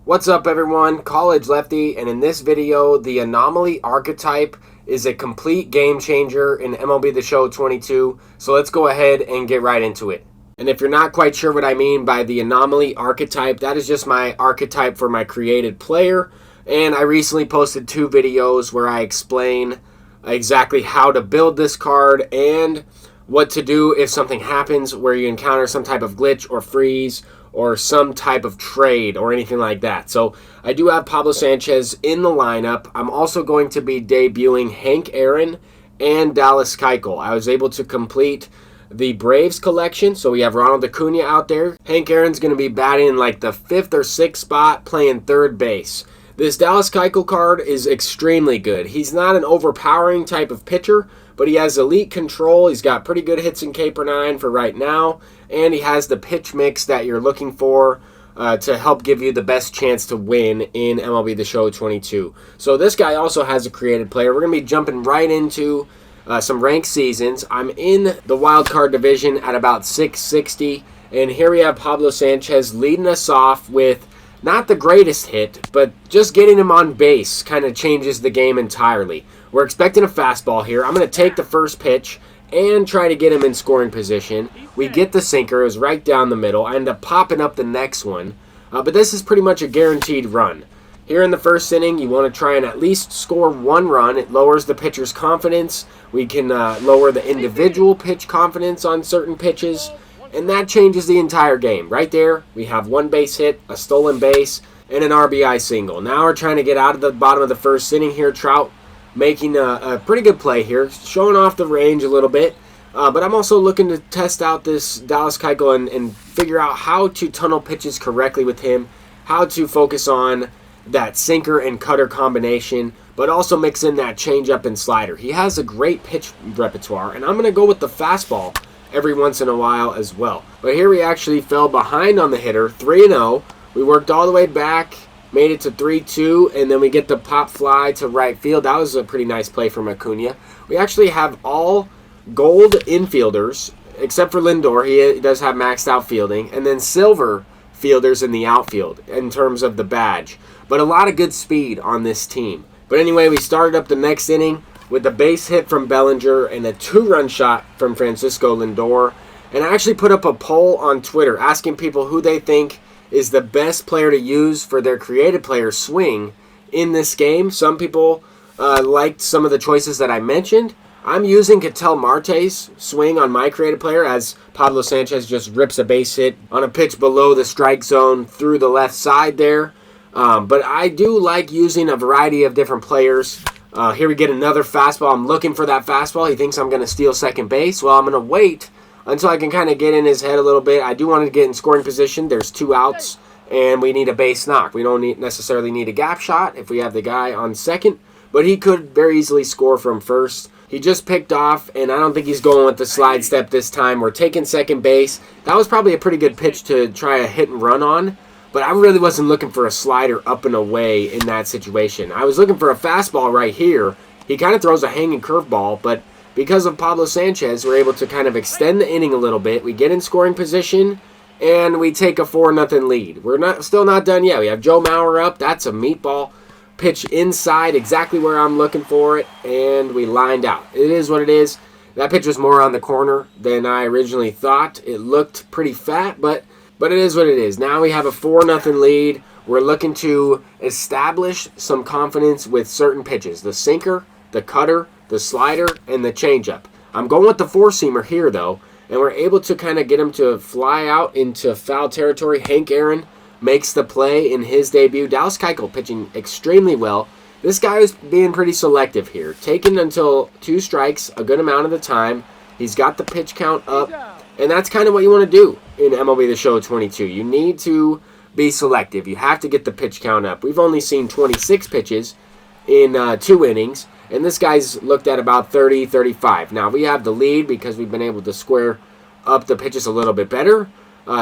What's up everyone, College Lefty, and in this video, the Anomaly archetype is a complete game changer in MLB The Show 22, so let's go ahead and get right into it. And if you're not quite sure what I mean by the Anomaly archetype, that is just my archetype for my created player, and I recently posted 2 videos where I explain exactly how to build this card and what to do if something happens where you encounter some type of glitch or freeze or some type of trade or anything like that. So I do have Pablo Sanchez in the lineup. I'm also going to be debuting Hank Aaron and Dallas Keuchel. I was able to complete the Braves collection, so we have Ronald Acuna out there. Hank Aaron's going to be batting in like the 5th or 6th spot, playing third base. This Dallas Keuchel card is extremely good. He's not an overpowering type of pitcher, but he has elite control. He's got pretty good hits in K/9 for right now, and he has the pitch mix that you're looking for to help give you the best chance to win in MLB The Show 22. So this guy also has a created player. We're going to be jumping right into some ranked seasons. I'm in the wild card division at about 660, and here we have Pablo Sanchez leading us off with not the greatest hit, but just getting him on base kind of changes the game entirely. We're expecting a fastball here. I'm going to take the first pitch and try to get him in scoring position. We get the sinker. It was right down the middle. I end up popping up the next one. But this is pretty much a guaranteed run. Here in the first inning, you want to try and at least score 1 run. It lowers the pitcher's confidence. We can lower the individual pitch confidence on certain pitches. And that changes the entire game. Right there, we have 1 base hit, a stolen base, and an RBI single. Now we're trying to get out of the bottom of the first inning here. Trout making a pretty good play here, showing off the range a little bit. But I'm also looking to test out this Dallas Keuchel and figure out how to tunnel pitches correctly with him, how to focus on that sinker and cutter combination, but also mix in that changeup and slider. He has a great pitch repertoire, and I'm going to go with the fastball every once in a while as well. But here we actually fell behind on the hitter, 3-0. We worked all the way back, made it to 3-2, and then we get the pop fly to right field. That was a pretty nice play from Acuna. We actually have all gold infielders, except for Lindor. He does have maxed out fielding, and then silver fielders in the outfield in terms of the badge. But a lot of good speed on this team. But anyway, we started up the next inning with a base hit from Bellinger and a 2-run shot from Francisco Lindor. And I actually put up a poll on Twitter asking people who they think is the best player to use for their created player swing in this game. Some people liked some of the choices that I mentioned. I'm using Ketel Marte's swing on my created player as Pablo Sanchez just rips a base hit on a pitch below the strike zone through the left side there. But I do like using a variety of different players. Here we get another fastball. I'm looking for that fastball. He thinks I'm going to steal second base. Well, I'm going to wait until I can kind of get in his head a little bit. I do want to get in scoring position. There's 2 outs, and we need a base knock. We don't necessarily need a gap shot if we have the guy on second, but he could very easily score from first. He just picked off, and I don't think he's going with the slide step this time. We're taking second base. That was probably a pretty good pitch to try a hit and run on, but I really wasn't looking for a slider up and away in that situation. I was looking for a fastball right here. He kind of throws a hanging curveball, but because of Pablo Sanchez, we're able to kind of extend the inning a little bit. We get in scoring position, and we take a 4-0 lead. We're still not done yet. We have Joe Mauer up. That's a meatball pitch inside, exactly where I'm looking for it, and we lined out. It is what it is. That pitch was more on the corner than I originally thought. It looked pretty fat, but it is what it is. Now we have a 4-0 lead. We're looking to establish some confidence with certain pitches. The sinker, the cutter, the slider, and the changeup. I'm going with the 4-seamer here, though, and we're able to kind of get him to fly out into foul territory. Hank Aaron makes the play in his debut. Dallas Keuchel pitching extremely well. This guy is being pretty selective here, taking until 2 strikes a good amount of the time. He's got the pitch count up, and that's kind of what you want to do in MLB The Show 22. You need to be selective. You have to get the pitch count up. We've only seen 26 pitches in 2 innings, and this guy's looked at about 30, 35. Now, we have the lead because we've been able to square up the pitches a little bit better.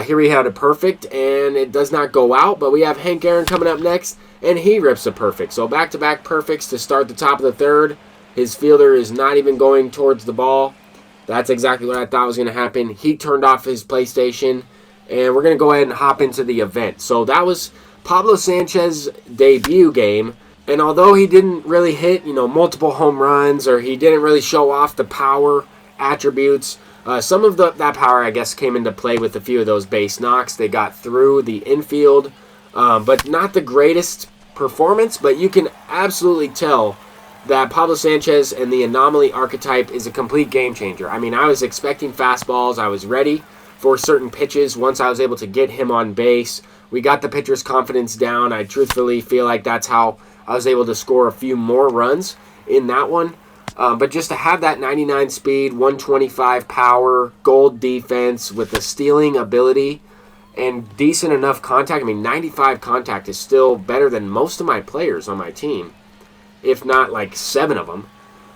Here we had a perfect, and it does not go out, but we have Hank Aaron coming up next, and he rips a perfect. So back-to-back perfects to start the top of the third. His fielder is not even going towards the ball. That's exactly what I thought was going to happen. He turned off his PlayStation, and we're going to go ahead and hop into the event. So that was Pablo Sanchez debut game, and although he didn't really hit, multiple home runs, or he didn't really show off the power attributes, some of that power, I guess, came into play with a few of those base knocks. They got through the infield, but not the greatest performance, but you can absolutely tell that Pablo Sanchez and the Anomaly archetype is a complete game changer. I mean, I was expecting fastballs. I was ready for certain pitches once I was able to get him on base. We got the pitcher's confidence down. I truthfully feel like that's how I was able to score a few more runs in that one. But just to have that 99 speed, 125 power, gold defense with the stealing ability and decent enough contact. I mean, 95 contact is still better than most of my players on my team, if not like 7 of them.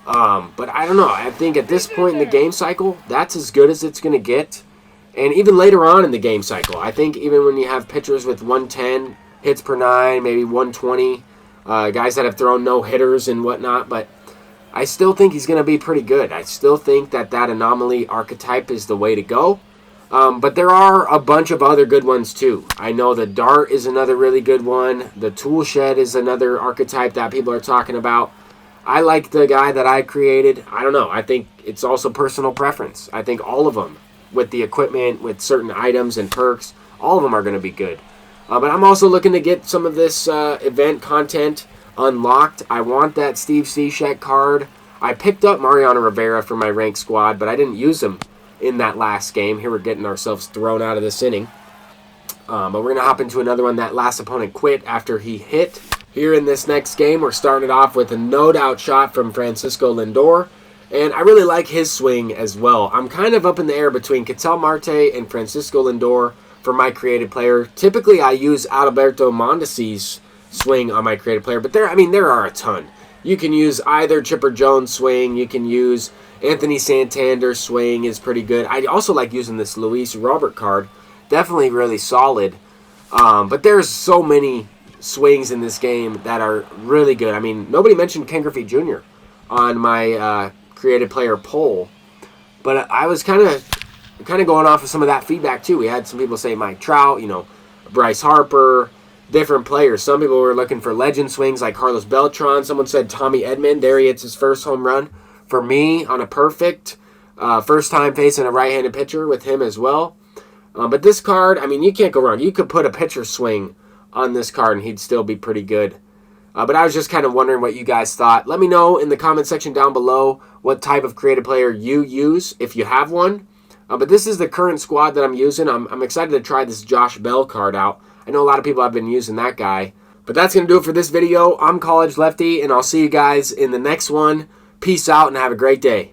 But I don't know. I think at this point in the game cycle, that's as good as it's going to get. And even later on in the game cycle, I think even when you have pitchers with 110 hits per 9, maybe 120, guys that have thrown no-hitters and whatnot, but I still think he's going to be pretty good. I still think that Anomaly archetype is the way to go. But there are a bunch of other good ones too. I know the Dart is another really good one. The Tool Shed is another archetype that people are talking about. I like the guy that I created. I don't know. I think it's also personal preference. I think all of them, with the equipment, with certain items and perks, all of them are going to be good. But I'm also looking to get some of this event content unlocked. I want that Steve Cishek card. I picked up Mariano Rivera for my ranked squad, but I didn't use him in that last game. Here we're getting ourselves thrown out of this inning. But we're going to hop into another one. That last opponent quit after he hit. Here in this next game, we're starting off with a no-doubt shot from Francisco Lindor. And I really like his swing as well. I'm kind of up in the air between Ketel Marte and Francisco Lindor for my creative player. Typically, I use Adalberto Mondesi's swing on my creative player, but there are a ton. You can use either Chipper Jones swing. You can use Anthony Santander's swing is pretty good. I also like using this Luis Robert card. Definitely really solid. But there's so many swings in this game that are really good. I mean, nobody mentioned Ken Griffey Jr. on my creative player poll, but I was kind of going off of some of that feedback too. We had some people say Mike Trout, Bryce Harper, different players. Some people were looking for legend swings like Carlos Beltran. Someone said Tommy Edman. There he hits his first home run for me on a perfect. First time facing a right-handed pitcher with him as well. But this card, I mean, you can't go wrong. You could put a pitcher swing on this card and he'd still be pretty good. But I was just kind of wondering what you guys thought. Let me know in the comment section down below what type of creative player you use, if you have one. But this is the current squad that I'm using. I'm excited to try this Josh Bell card out. I know a lot of people have been using that guy. But that's going to do it for this video. I'm College Lefty, and I'll see you guys in the next one. Peace out, and have a great day.